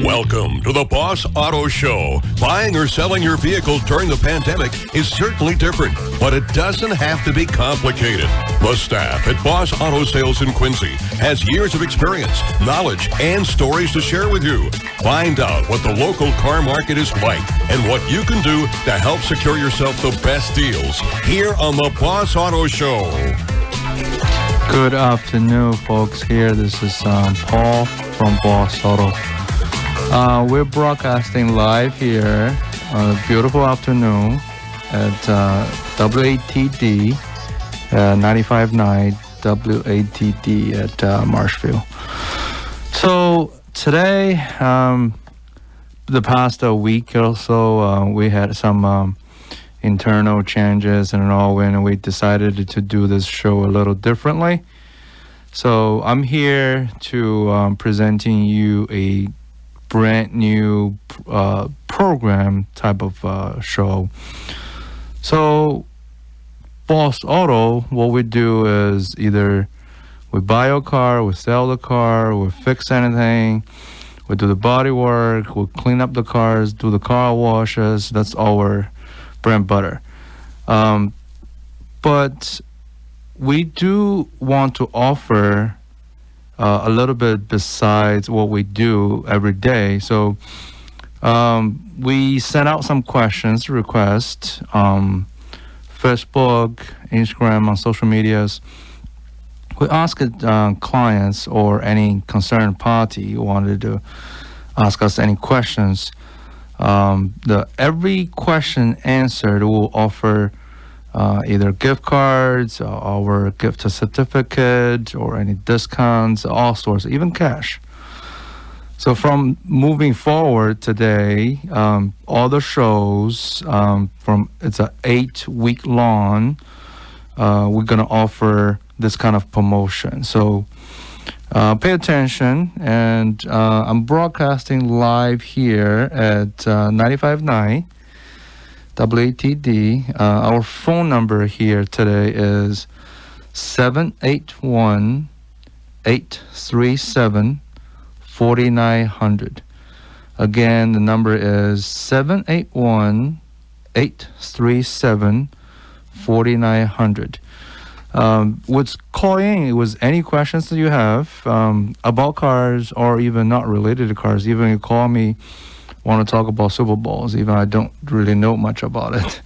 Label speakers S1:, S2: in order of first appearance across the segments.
S1: Welcome to the Bos Auto Show. Buying or selling your vehicle during the pandemic is certainly different, but it doesn't have to be complicated. The staff at Bos Auto Sales in Quincy has years of experience, knowledge, and stories to share with you. Find out what the local car market is like and what you can do to help secure yourself the best deals here on the Bos Auto Show.
S2: Good afternoon, folks. This is Paul from Bos Auto. We're broadcasting live here on a beautiful afternoon at WATD 95.9 WATD at Marshfield. So today, the past week or so, we had some internal changes and all, and we decided to do this show a little differently. So I'm here to presenting you a brand new program type of show. So Bos Auto, what we do is either we buy a car, we sell the car, we fix anything, we do the body work, we clean up the cars, do the car washes. That's our bread and butter. But we do want to offer a little bit besides what we do every day. So we sent out some questions, requests, Facebook, Instagram, on social medias. We asked clients or any concerned party who wanted to ask us any questions. Every question answered will offer either gift cards or gift certificate or any discounts, all sorts, even cash. So from moving forward today, all the shows it's an 8-week long, we're going to offer this kind of promotion. So pay attention, and I'm broadcasting live here at 95.9 WATD. Our phone number here today is 781-837-4900. Again, the number is 781-837-4900. What's calling was any questions that you have about cars or even not related to cars. Even you call me, want to talk about Super Bowls, even I don't really know much about it.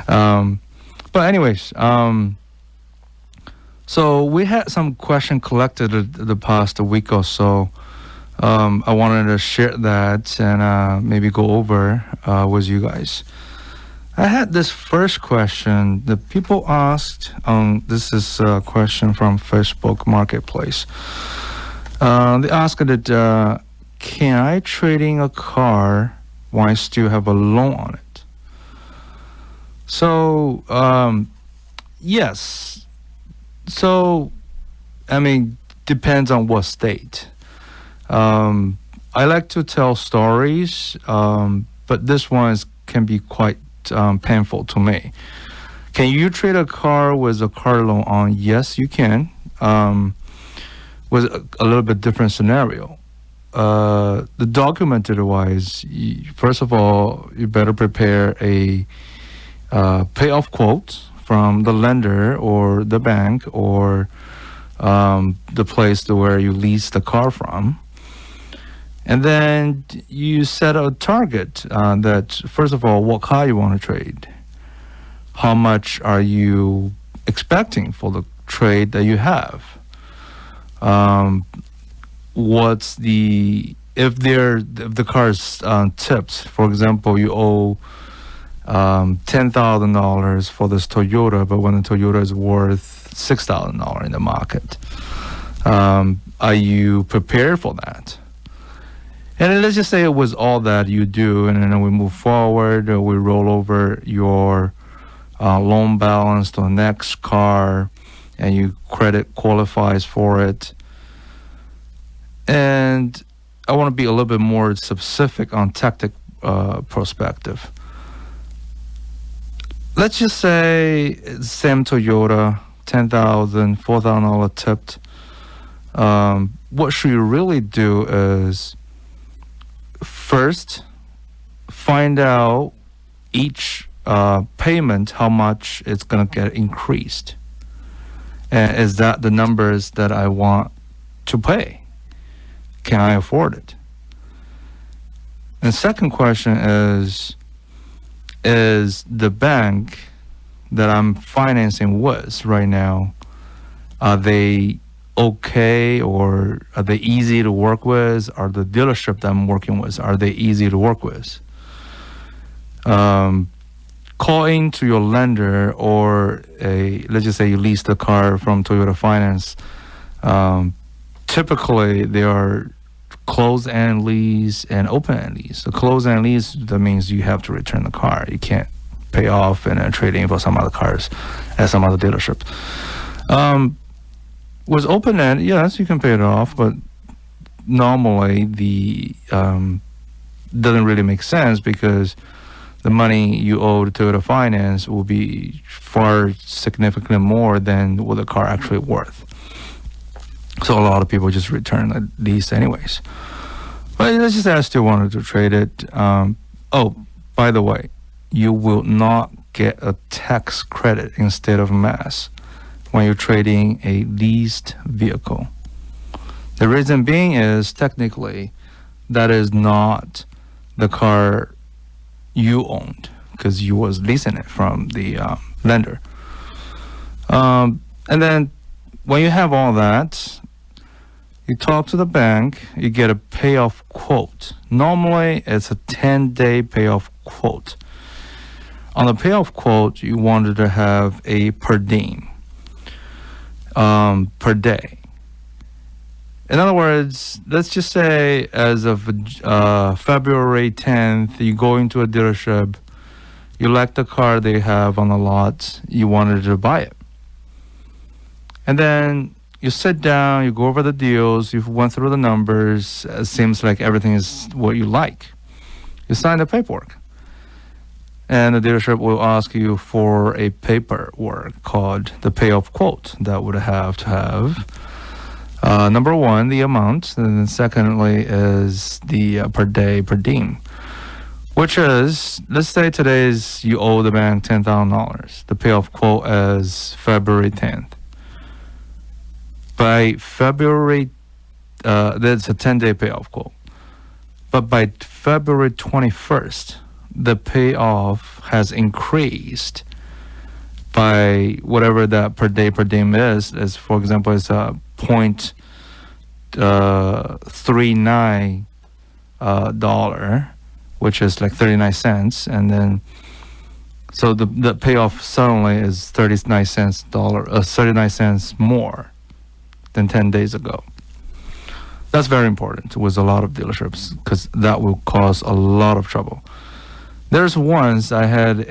S2: But anyways, so we had some question collected the past week or so. I wanted to share that and maybe go over with you guys. I had this first question that people asked. This is a question from Facebook Marketplace. They asked that, can I trade in a car while I still have a loan on it? So, yes. So, I mean, depends on what state. I like to tell stories, but this one can be quite painful to me. Can you trade a car with a car loan on? Yes, you can. With a little bit different scenario. The documented wise, first of all, you better prepare a payoff quote from the lender or the bank or the place where you lease the car from. And then you set a target that, first of all, what car you want to trade. How much are you expecting for the trade that you have? What's if the car is tipped, for example, you owe $10,000 for this Toyota, but when the Toyota is worth $6,000 in the market, are you prepared for that? And let's just say it was all that you do, and then we move forward, we roll over your loan balance to the next car, and you credit qualifies for it. And I want to be a little bit more specific on tactic perspective. Let's just say same Toyota, $10,000, $4,000 tipped. What should you really do is first find out each payment how much it's gonna get increased, and is that the numbers that I want to pay? Can I afford it? And second question is the bank that I'm financing with right now, are they okay, or are they easy to work with? Are the dealership that I'm working with, are they easy to work with? Call into your lender, or let's just say you lease the car from Toyota Finance. Typically, they are closed-end lease and open-end lease. The closed-end lease, that means you have to return the car. You can't pay off and then trade in for some other cars at some other dealership. With open-end, yes, you can pay it off, but normally the doesn't really make sense, because the money you owe to Toyota Finance will be far significantly more than what the car actually worth. So a lot of people just return at least anyways. But let's just say I still wanted to trade it. Oh, by the way, you will not get a tax credit instead of mass when you're trading a leased vehicle. The reason being is technically that is not the car you owned, because you was leasing it from the lender. And then when you have all that, you talk to the bank, you get a payoff quote. Normally, it's a 10-day payoff quote. On the payoff quote, you wanted to have a per diem, per day. In other words, let's just say as of February 10th, you go into a dealership, you like the car they have on the lot, you wanted to buy it. And then you sit down, you go over the deals, you went through the numbers, it seems like everything is what you like. You sign the paperwork. And the dealership will ask you for a paperwork called the payoff quote that would have to have number one, the amount, and then secondly is the per day per diem, which is, let's say today's you owe the bank $10,000. The payoff quote is February 10th. By February, that's a 10-day payoff quote. But by February 21st, the payoff has increased by whatever that per day per diem is. As for example, it's a 0.39 dollar, which is like 39 cents, and then so the payoff suddenly is 39 cents more than 10 days ago. That's very important with a lot of dealerships, because that will cause a lot of trouble. There's once I had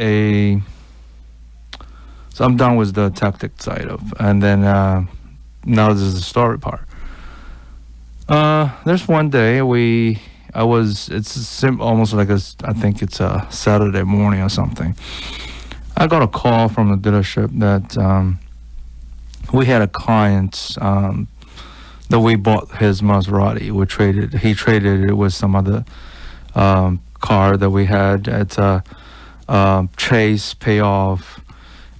S2: so I'm done with the tactic side of, and then now this is the story part. There's one day it's almost like I think it's a Saturday morning or something. I got a call from the dealership that we had a client that we bought his Maserati. He traded it with some other car that we had at Chase payoff.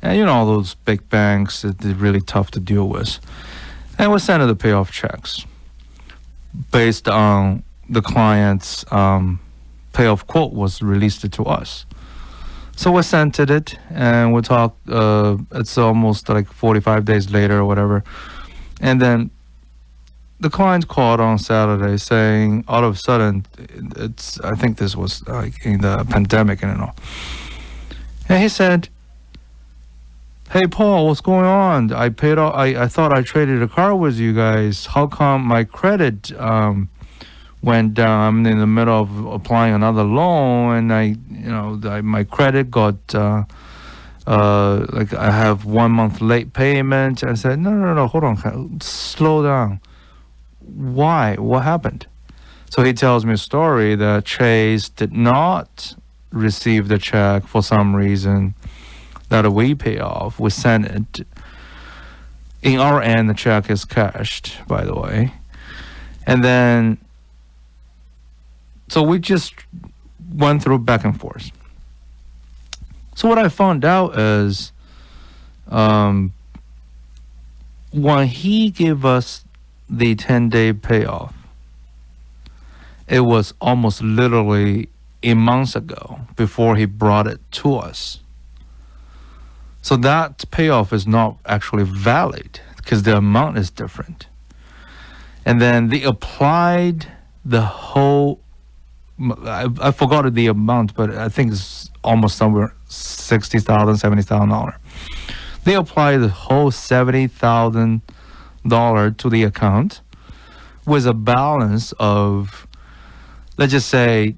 S2: And you know, all those big banks, they're really tough to deal with. And we sent the payoff checks based on the client's payoff quote was released to us. So we sent it, and we talked, it's almost like 45 days later or whatever. And then the client called on Saturday saying, all of a sudden, I think this was like in the pandemic and all. And he said, "Hey, Paul, what's going on? I paid off. I thought I traded a car with you guys. How come my credit went down? I'm in the middle of applying another loan, and my credit got like I have 1 month late payment." I said, No, hold on, slow down. Why? What happened? So he tells me a story that Chase did not receive the check for some reason that we pay off. We send it. In our end, the check is cashed, by the way. And then So we just went through back and forth. So what I found out is, when he gave us the 10-day payoff, it was almost literally a month ago before he brought it to us. So that payoff is not actually valid because the amount is different. And then they applied the whole, I forgot the amount, but I think it's almost somewhere $60,000, $70,000. They applied the whole $70,000 to the account with a balance of, let's just say,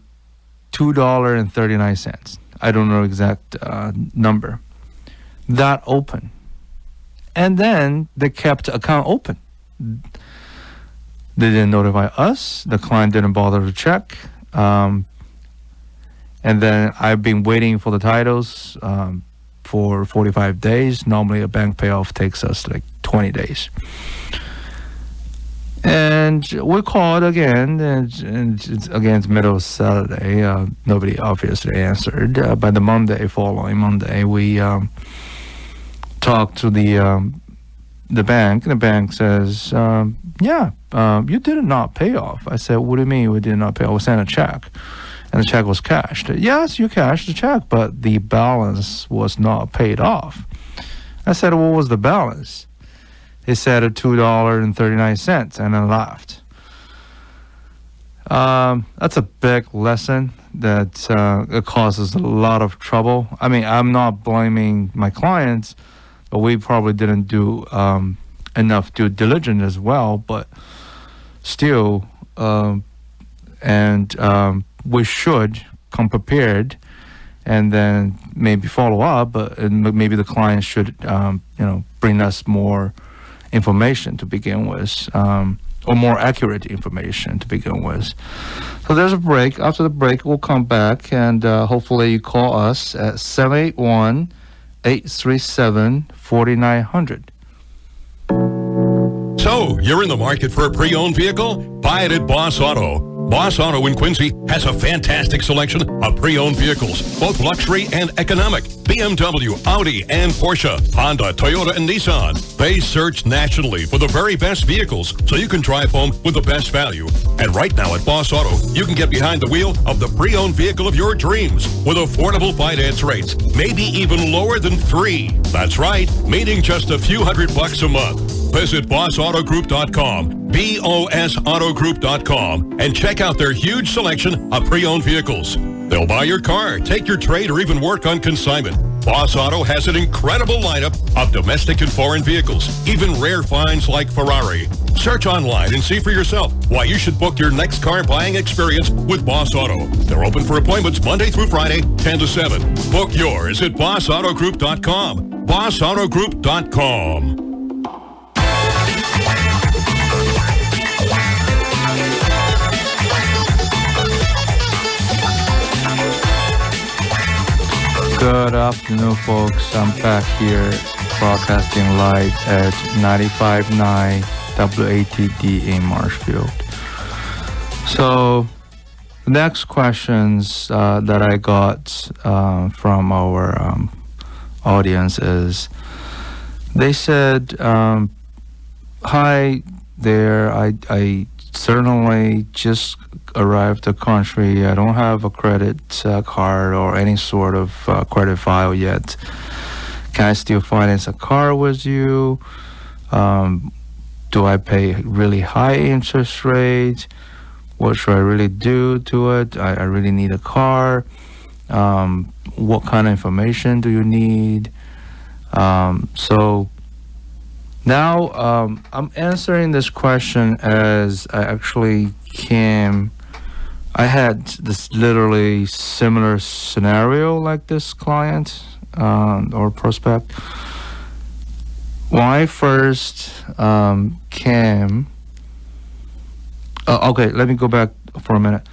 S2: $2.39. I don't know exact number. That open. And then they kept the account open. They didn't notify us. The client didn't bother to check. And then I've been waiting for the titles for 45 days. Normally a bank payoff takes us like 20 days. And we called again, and it's again middle of Saturday. Nobody obviously answered. By the following Monday, we talked to the bank. The bank says, you did not pay off. I said, what do you mean we did not pay off? We sent a check, and the check was cashed. Yes, you cashed the check, but the balance was not paid off. I said, what was the balance? He said $2.39, and I laughed. That's a big lesson that it causes a lot of trouble. I mean, I'm not blaming my clients, but we probably didn't do enough due diligence as well. But still, we should come prepared, and then maybe follow up. But maybe the client should, bring us more information to begin with, or more accurate information to begin with. So there's a break. After the break, we'll come back, and hopefully you call us at 781-837-4900.
S1: So, you're in the market for a pre-owned vehicle? Buy it at Bos Auto. Bos Auto in Quincy has a fantastic selection of pre-owned vehicles, both luxury and economic. BMW, Audi, and Porsche, Honda, Toyota, and Nissan. They search nationally for the very best vehicles so you can drive home with the best value. And right now at Bos Auto, you can get behind the wheel of the pre-owned vehicle of your dreams with affordable finance rates, maybe even lower than 3. That's right, meaning just a few $100 a month. Visit BosAutoGroup.com, BOSAutogroup.com, and check out their huge selection of pre-owned vehicles. They'll buy your car, take your trade, or even work on consignment. Bos Auto has an incredible lineup of domestic and foreign vehicles, even rare finds like Ferrari. Search online and see for yourself why you should book your next car buying experience with Bos Auto. They're open for appointments Monday through Friday, 10 to 7. Book yours at BosAutoGroup.com, BosAutoGroup.com.
S2: Good afternoon, folks. I'm back here broadcasting live at 95.9 WATD in Marshfield. So, the next questions that I got from our audience is, they said, hi there, I certainly just arrived to the country. I don't have a credit card or any sort of credit file yet. Can I still finance a car with you? Do I pay really high interest rate? What should I really do to it? I really need a car. What kind of information do you need? So now I'm answering this question as I actually I had this literally similar scenario like this client or prospect. When I first came, okay, let me go back for a minute.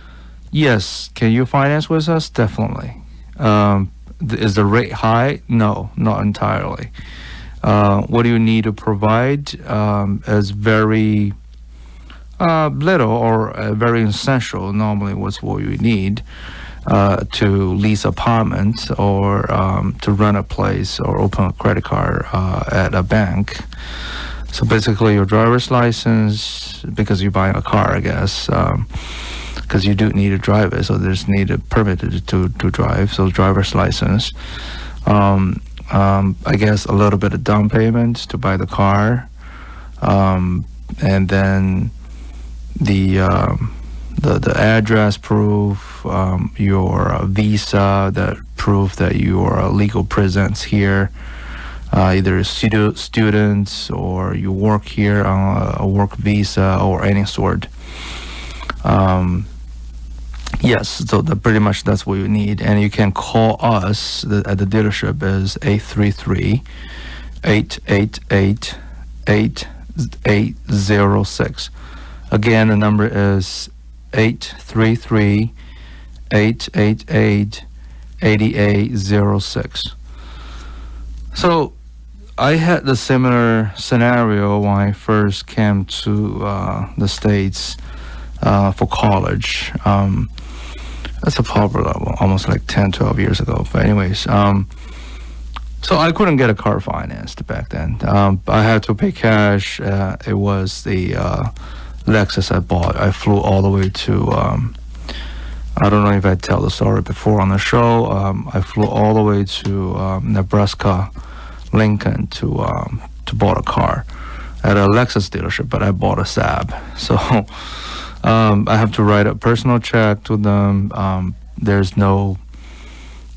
S2: Yes, can you finance with us? Definitely. Is the rate high? No, not entirely. What do you need to provide is very Little or very essential. Normally, what's what you need to lease apartments or to rent a place or open a credit card at a bank. So basically, your driver's license, because you're buying a car, I guess, because you do need to drive it. So there's need a permit to drive. So driver's license. I guess a little bit of down payment to buy the car, and then the address proof, your visa that proof that you are legal presence here, either students or you work here on a work visa or any sort. Yes, so pretty much that's what you need, and you can call us at the dealership is 833-888-8806. Again, the number is 833-888-8806. So I had the similar scenario when I first came to the States for college. That's a popular almost like 10, 12 years ago. But anyways, so I couldn't get a car financed back then. I had to pay cash. It was the Lexus I bought. I flew all the way to, I don't know if I tell the story before on the show. I flew all the way to Nebraska, Lincoln to bought a car at a Lexus dealership, but I bought a Saab. So I have to write a personal check to them. There's no,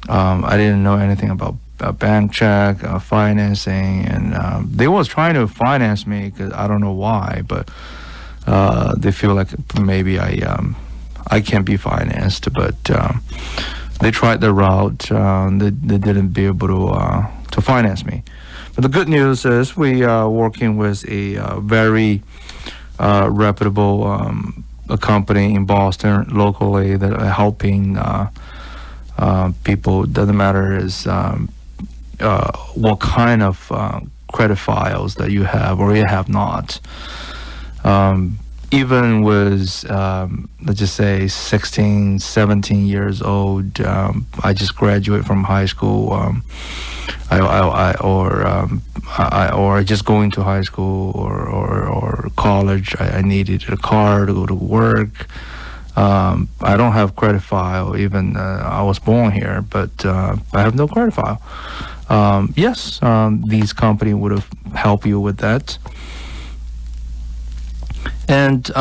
S2: I didn't know anything about a bank check, financing, and they was trying to finance me because I don't know why, but they feel like maybe I can't be financed, but they tried the route. They didn't be able to finance me. But the good news is we are working with a very reputable a company in Boston locally that are helping people. Doesn't matter is what kind of credit files that you have or you have not. Even with let's just say 16, 17 years old, I just graduated from high school, or just going to high school or college. I needed a car to go to work. I don't have credit file. Even I was born here, but I have no credit file. Yes, these company would have helped you with that. And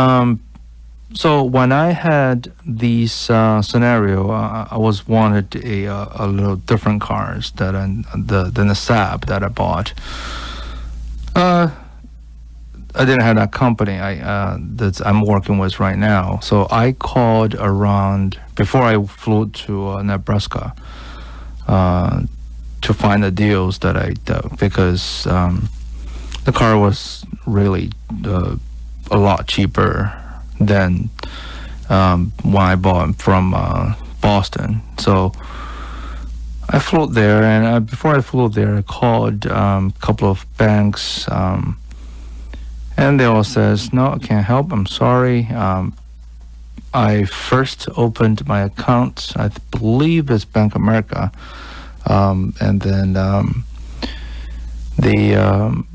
S2: so when I had these scenario, I was wanted a little different cars than the Saab that I bought. I didn't have that company that I'm working with right now. So I called around before I flew to Nebraska to find the deals that because the car was really a lot cheaper than when I bought from Boston. So I flew there, and before I flew there, I called a couple of banks, and they all says, "No, I can't help. I'm sorry." I first opened my account, I believe it's Bank of America, and then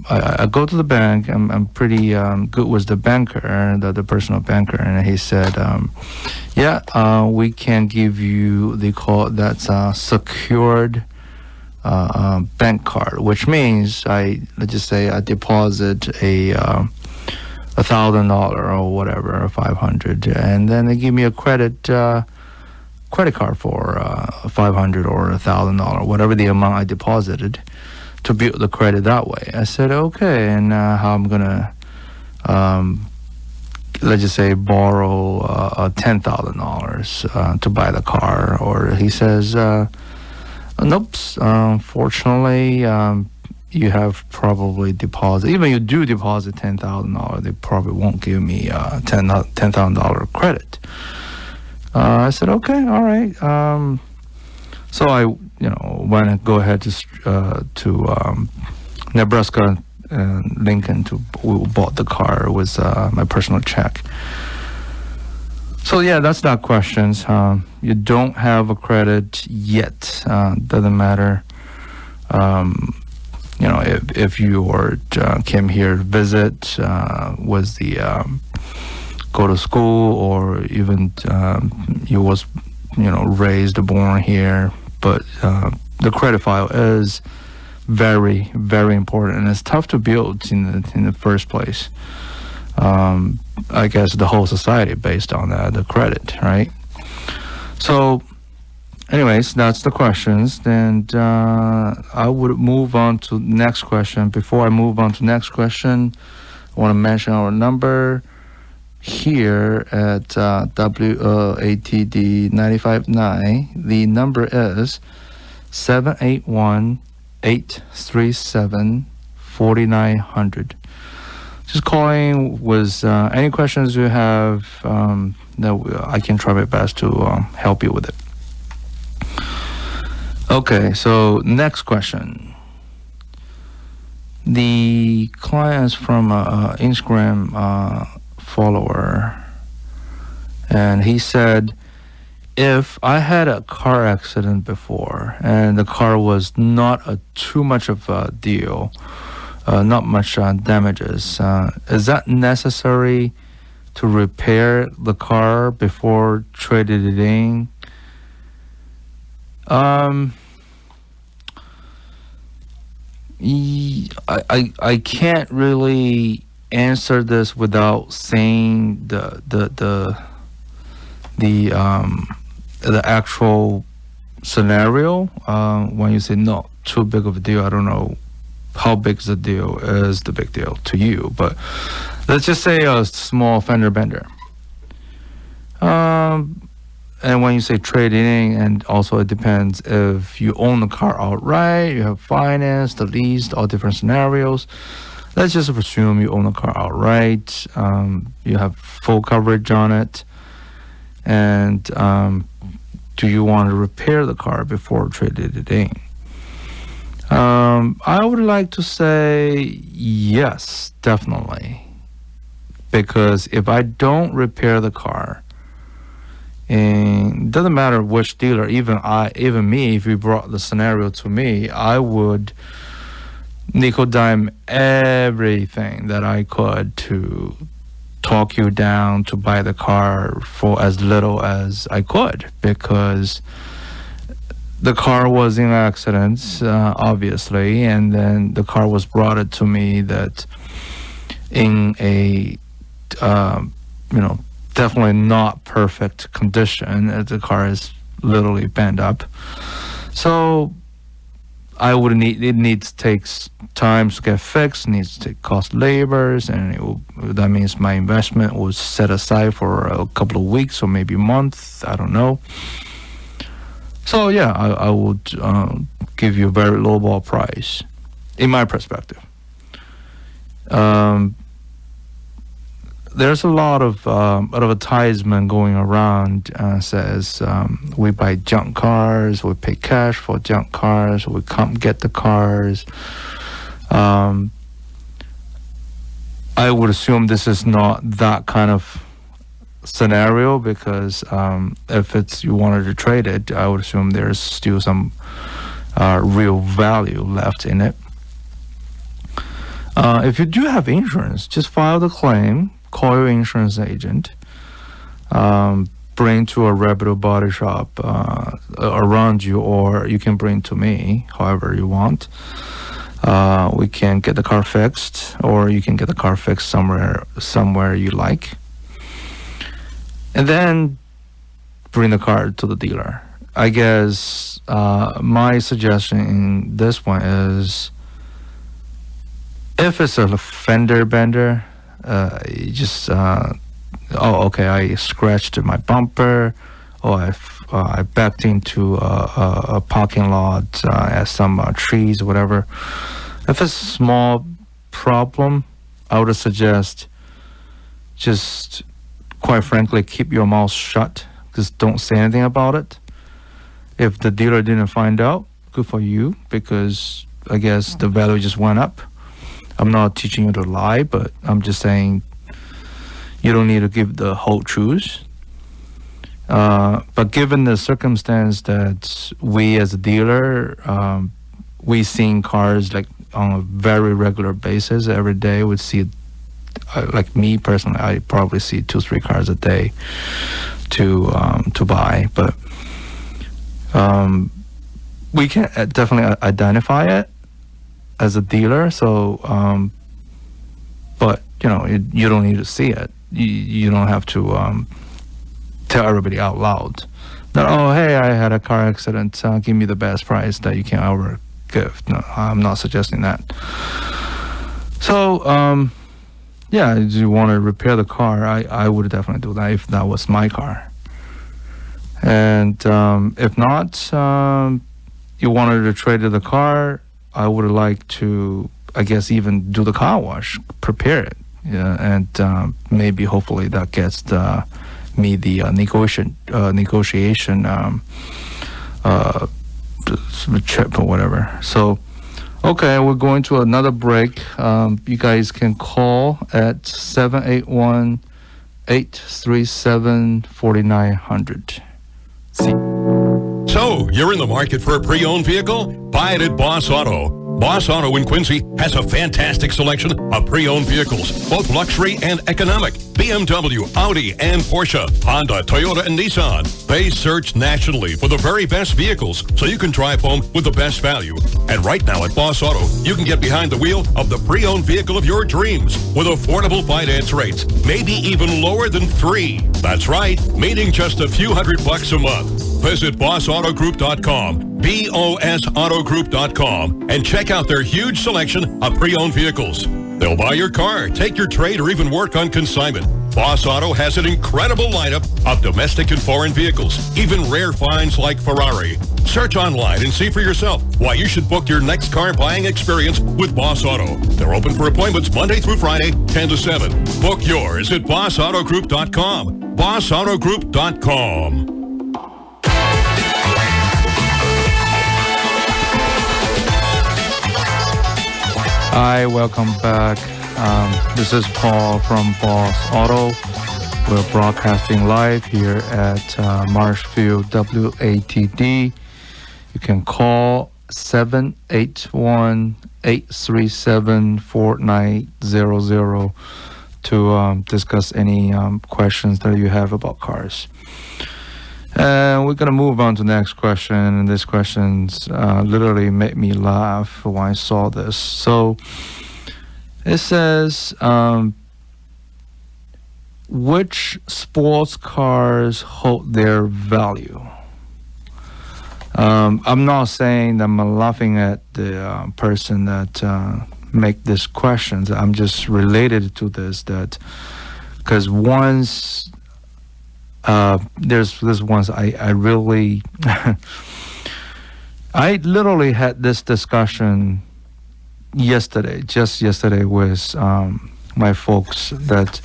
S2: I go to the bank. I'm pretty good with the banker, the personal banker, and he said, "Yeah, we can give you that's a secured bank card, which means let's just say I deposit $1,000 or whatever, or 500, and then they give me a credit card for $500 or $1,000, whatever the amount I deposited, to build the credit that way." I said, okay, and how I'm gonna, let's just say, borrow $10,000 to buy the car, or he says, nope, unfortunately, you have probably deposit. Even you do deposit $10,000, they probably won't give me $10,000 credit. I said, okay, all right. So I, went and go ahead to Nebraska Lincoln to who bought the car with my personal check. So yeah, that's that questions. You don't have a credit yet. Doesn't matter. If you or came here to visit, was the go to school, or even you was raised born here, but the credit file is very, very important, and it's tough to build in the first place. I guess the whole society based on the credit, right? So anyways, that's the questions. And I would move on to next question. Before I move on to next question, I want to mention our number here at WATD 95.9. The number is 781-837-4900. Just calling with any questions you have that I can try my best to help you with it. Okay, so next question. The client is from an Instagram follower, and he said, if I had a car accident before and the car was not too much of a deal, not much damages, is that necessary to repair the car before trading it in? I can't really answer this without saying the actual scenario. When you say no, too big of a deal, I don't know how big the deal is. The big deal to you, but let's just say a small fender bender. And when you say trading, and also it depends if you own the car outright, you have finance, the lease, all different scenarios. Let's just assume you own the car outright. You have full coverage on it. And do you want to repair the car before trading it in? I would like to say yes, definitely. Because if I don't repair the car, and it doesn't matter which dealer, even me, if you brought the scenario to me, I would nickel dime everything that I could to talk you down to buy the car for as little as I could, because the car was in accidents, obviously, and then the car was brought it to me that in a definitely not perfect condition. The car is literally bent up. So it needs to take time to get fixed, needs to cost labors, and that means my investment was set aside for a couple of weeks or maybe a month, I don't know. So yeah, I would give you a very low ball price, in my perspective. There's a lot of advertisement going around, says we buy junk cars, we pay cash for junk cars, we can't get the cars. I would assume this is not that kind of scenario, because if you wanted to trade it, I would assume there's still some real value left in it. If you do have insurance, just file the claim, call your insurance agent, bring to a reputable body shop around you, or you can bring to me, however you want. We can get the car fixed, or you can get the car fixed somewhere you like, and then bring the car to the dealer. I guess my suggestion in this one is, if it's a fender bender, you just okay, I scratched my bumper, or I backed into a parking lot at some trees or whatever. If it's a small problem, I would suggest just, quite frankly, keep your mouth shut. Just don't say anything about it. If the dealer didn't find out, good for you, because I guess the value just went up. I'm not teaching you to lie, but I'm just saying you don't need to give the whole truth. But given the circumstance that we as a dealer, we seeing cars like on a very regular basis every day. We see, like me personally, I probably see 2-3 cars a day to buy. But we can definitely identify it as a dealer. So, but you don't need to see it. You don't have to tell everybody out loud that, oh, hey, I had a car accident, give me the best price that you can ever give. No, I'm not suggesting that. So yeah, if you want to repair the car, I would definitely do that if that was my car. And if not, you wanted to trade the car, I would like to, I guess, even do the car wash, prepare it, and maybe hopefully that gets me the negotiation chip or whatever. So, okay, we're going to another break. You guys can call at 781-837-4900.
S1: So, you're in the market for a pre-owned vehicle? Buy it at Bos Auto. Bos Auto in Quincy has a fantastic selection of pre-owned vehicles, both luxury and economic. BMW, Audi, and Porsche, Honda, Toyota, and Nissan. They search nationally for the very best vehicles so you can drive home with the best value. And right now at Bos Auto, you can get behind the wheel of the pre-owned vehicle of your dreams with affordable finance rates, maybe even lower than 3. That's right, meaning just a few $100 a month. Visit BosAutoGroup.com, BOSAutogroup.com, and check out their huge selection of pre-owned vehicles. They'll buy your car, take your trade, or even work on consignment. Bos Auto has an incredible lineup of domestic and foreign vehicles, even rare finds like Ferrari. Search online and see for yourself why you should book your next car buying experience with Bos Auto. They're open for appointments Monday through Friday, 10 to 7. Book yours at BosAutoGroup.com, BosAutoGroup.com.
S2: Hi, welcome back. This is Paul from Bos Auto. We're broadcasting live here at Marshfield WATD. You can call 781-837-4900 to discuss any questions that you have about cars. And we're going to move on to the next question. And this question's literally made me laugh when I saw this. So it says, which sports cars hold their value? I'm not saying that I'm laughing at the person that make these questions. I'm just related to this, that because once there's this once I really I literally had this discussion just yesterday with my folks, and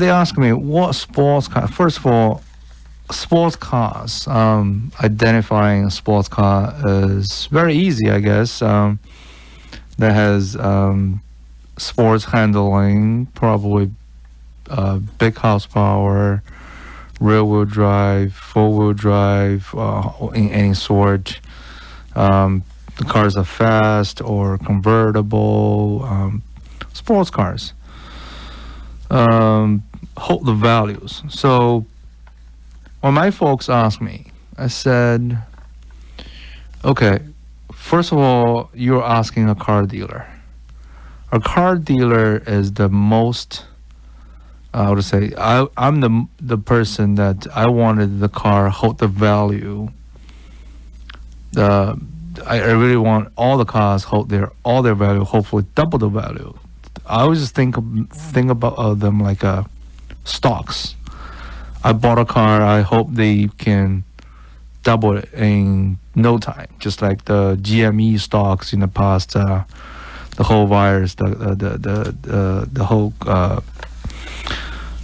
S2: they asked me what sports car. First of all, sports cars, identifying a sports car is very easy, I guess. That has sports handling, probably big horsepower, rear-wheel drive, four-wheel drive, in any sort. The cars are fast or convertible. Sports cars hold the values. So when my folks asked me, I said, okay, first of all, you're asking a car dealer. A car dealer is the most, I would say, I'm the person that I wanted the car hold the value. I really want all the cars hold all their value, hopefully double the value. I always just think about them like stocks. I bought a car, I hope they can double it in no time, just like the GME stocks in the past, the whole virus, the whole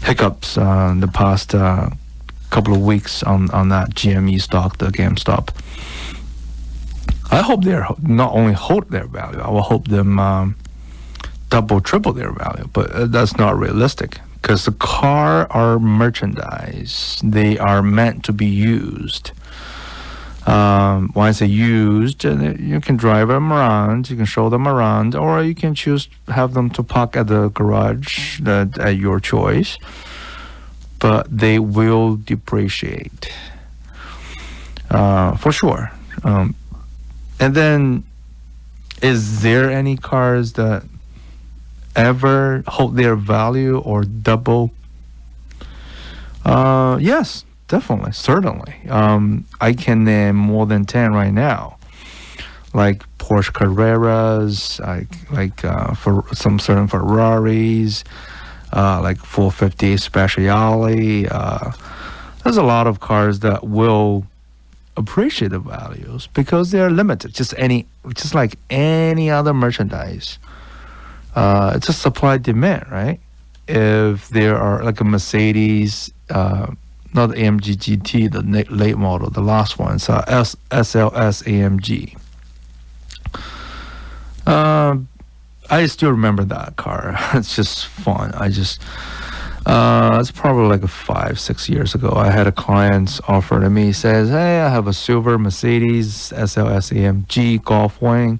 S2: hiccups in the past couple of weeks on that GME stock, the GameStop. I hope they're not only hold their value. I will hope them double, triple their value. But that's not realistic because the car are merchandise. They are meant to be used. When I say used, you can drive them around, you can show them around, or you can choose have them to park at the garage at your choice. But they will depreciate for sure. And then, is there any cars that ever hold their value or double? Yes, definitely, certainly. I can name more than 10 right now, like Porsche Carreras, for some certain Ferraris, like 450 Speciale. There's a lot of cars that will appreciate the values because they're limited, just like any other merchandise. It's a supply demand, right? If there are like a Mercedes, not the AMG GT, the late model, the last one, it's SLS AMG. I still remember that car. It's just fun. It's probably like 5-6 years ago. I had a client offer to me. He says, "Hey, I have a silver Mercedes SLS AMG Golf Wing.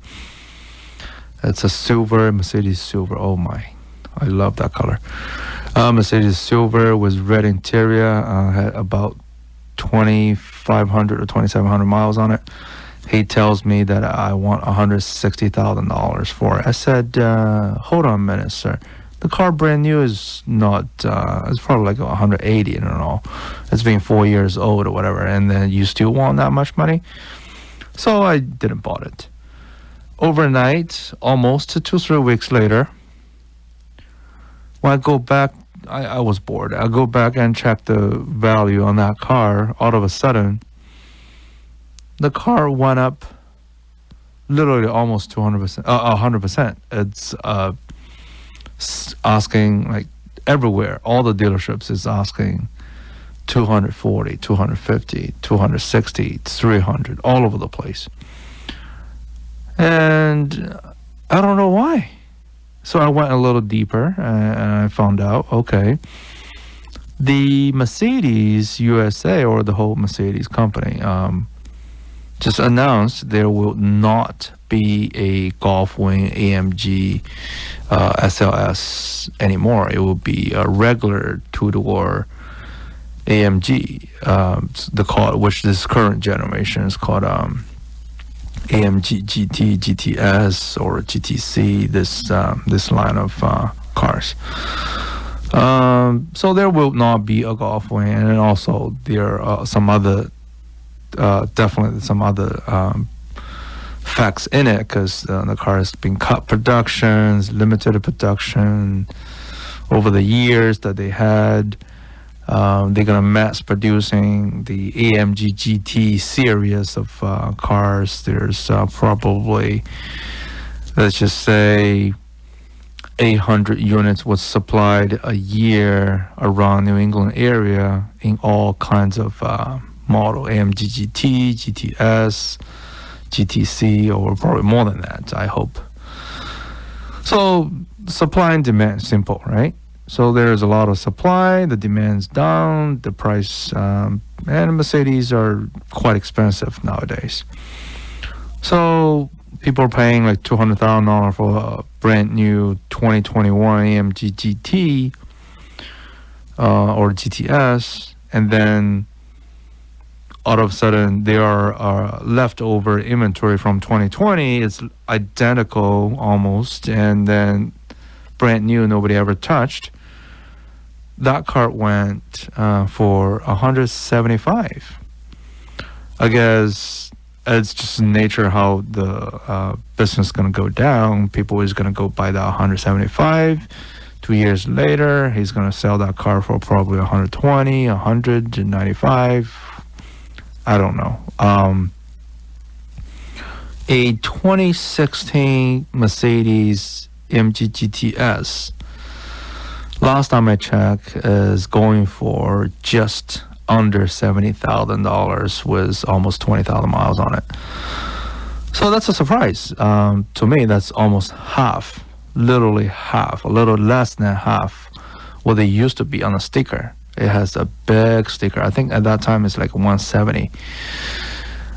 S2: It's a silver Mercedes silver. Oh my, I love that color. Mercedes silver with red interior. Had about 2,500 or 2,700 miles on it. He tells me that I want $160,000 for it. I said, hold on a minute, sir. The car brand new is not, it's probably like 180, I don't know. It's been 4 years old or whatever. And then you still want that much money? So I didn't bought it. Overnight, almost 2-3 weeks later, when I go back, I was bored. I go back and check the value on that car. All of a sudden, the car went up literally almost 200%, 100%. It's asking like everywhere. All the dealerships is asking 240, 250, 260, 300, all over the place. And I don't know why. So I went a little deeper and I found out, okay, the Mercedes USA, or the whole Mercedes company, just announced there will not be a Golf Wing AMG SLS anymore. It will be a regular two-door AMG, which this current generation is called AMG GT, GTS, or GTC. This line of cars. So there will not be a Golf Wing, and also there are some other. Definitely some other facts in it, because the car has been cut productions, limited production over the years that they had. They're gonna mass producing the AMG GT series of cars. There's probably, let's just say, 800 units was supplied a year around New England area in all kinds of model, AMG GT, GTS, GTC, or probably more than that, I hope. So supply and demand, simple, right? So there's a lot of supply, the demand's down, the price, and Mercedes are quite expensive nowadays. So people are paying like $200,000 for a brand new 2021 AMG GT or GTS, and then all of a sudden there are leftover inventory from 2020. It's identical almost, and then brand new, nobody ever touched. That car went for 175. I guess it's just nature how the business is gonna go down. People is gonna go buy that 175. 2 years later, he's gonna sell that car for probably 120, 195. I don't know. A 2016 Mercedes AMG GTS, last time I checked, is going for just under $70,000 with almost 20,000 miles on it. So that's a surprise. To me, that's almost half, literally half, a little less than half what they used to be on a sticker. It has a big sticker. I think at that time it's like 170.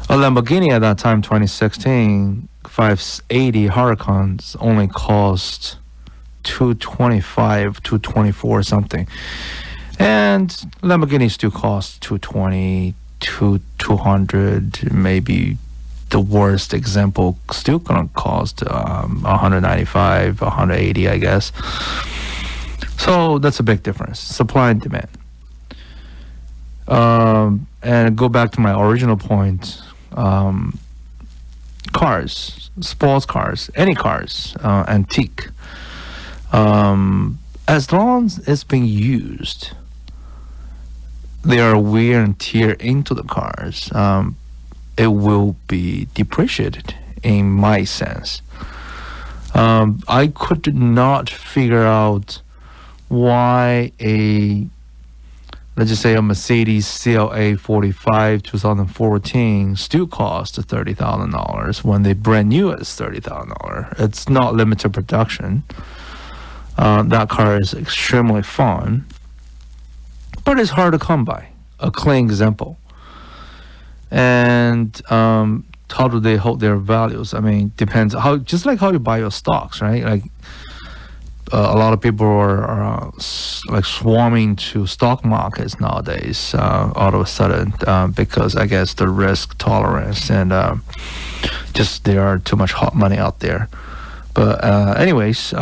S2: A Lamborghini at that time, 2016, 580 Huracans only cost 225, 224 something. And Lamborghini still costs 220, 200, maybe the worst example still gonna cost 195, 180, I guess. So that's a big difference, supply and demand. And go back to my original point, cars, sports cars, any cars, antique. As long as it's being used, there are wear and tear into the cars. It will be depreciated in my sense. I could not figure out why let's just say a Mercedes CLA 45 2014 still costs $30,000 when they brand new is $30,000. It's not limited production. That car is extremely fun, but it's hard to come by. A clean example. And how do they hold their values? I mean, depends how, just like how you buy your stocks, right? Like a lot of people are like swarming to stock markets nowadays, all of a sudden, because I guess the risk tolerance and just there are too much hot money out there. But anyways,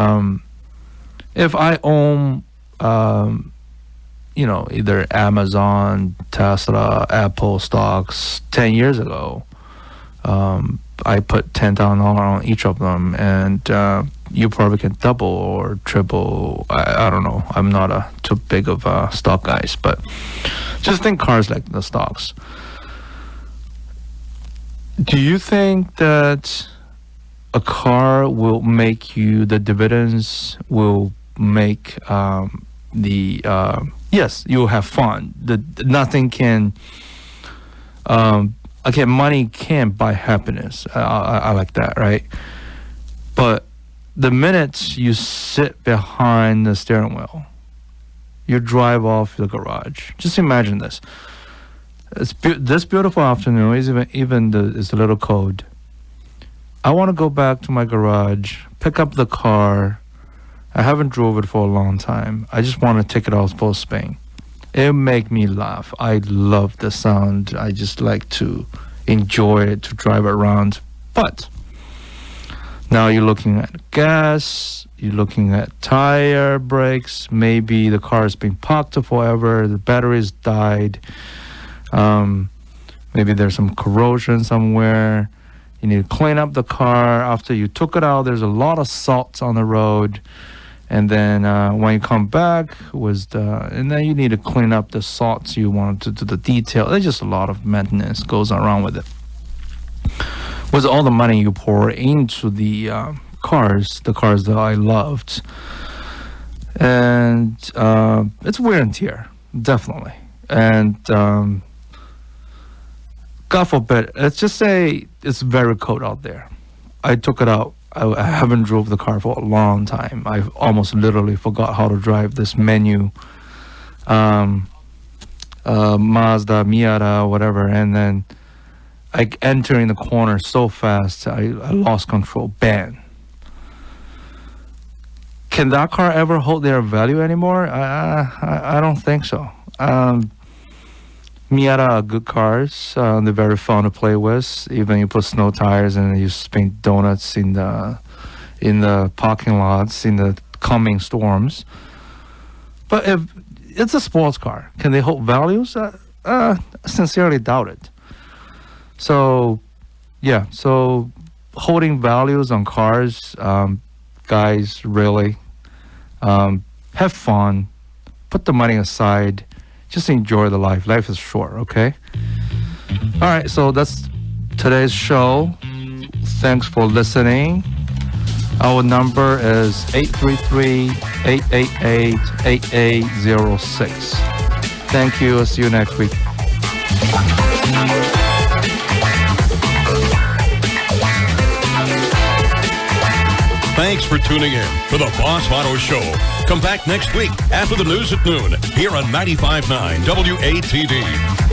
S2: if I own either Amazon, Tesla, Apple stocks 10 years ago, I put $10,000 on each of them, and you probably can double or triple. I don't know. I'm not too big of a stock guys, but just think cars like the stocks. Do you think that a car will make you, the dividends will make yes, you'll have fun. Nothing can, money can't buy happiness. I like that, right? But the minute you sit behind the steering wheel, you drive off the garage. Just imagine this. This beautiful afternoon is it's a little cold. I want to go back to my garage, pick up the car. I haven't drove it for a long time. I just want to take it out for a spin. It make me laugh. I love the sound. I just like to enjoy it, to drive around. But now you're looking at gas, you're looking at tire, brakes. Maybe the car has been parked forever, the battery's died. Maybe there's some corrosion somewhere. You need to clean up the car. After you took it out, there's a lot of salt on the road. And then when you come back, and then you need to clean up the salts you want to do the detail. There's just a lot of maintenance goes around with it. With all the money you pour into the cars that I loved. And it's wear and tear, definitely. And God forbid, let's just say it's very cold out there. I took it out. I haven't drove the car for a long time. I almost literally forgot how to drive this menu, Mazda, Miata, whatever. And then I enter in the corner so fast, I lost control. Bang. Can that car ever hold their value anymore? I don't think so. Miata are good cars. They're very fun to play with. Even you put snow tires and you spin donuts in the parking lots in the coming storms. But if it's a sports car, can they hold values? Sincerely doubt it. So, yeah. So holding values on cars, guys, really have fun. Put the money aside. Just enjoy the life. Life is short, okay? All right, so that's today's show. Thanks for listening. Our number is 833-888-8806. Thank you. I'll see you next week.
S1: Thanks for tuning in to the Bos Auto Show. Come back next week after the news at noon here on 95.9 WATD.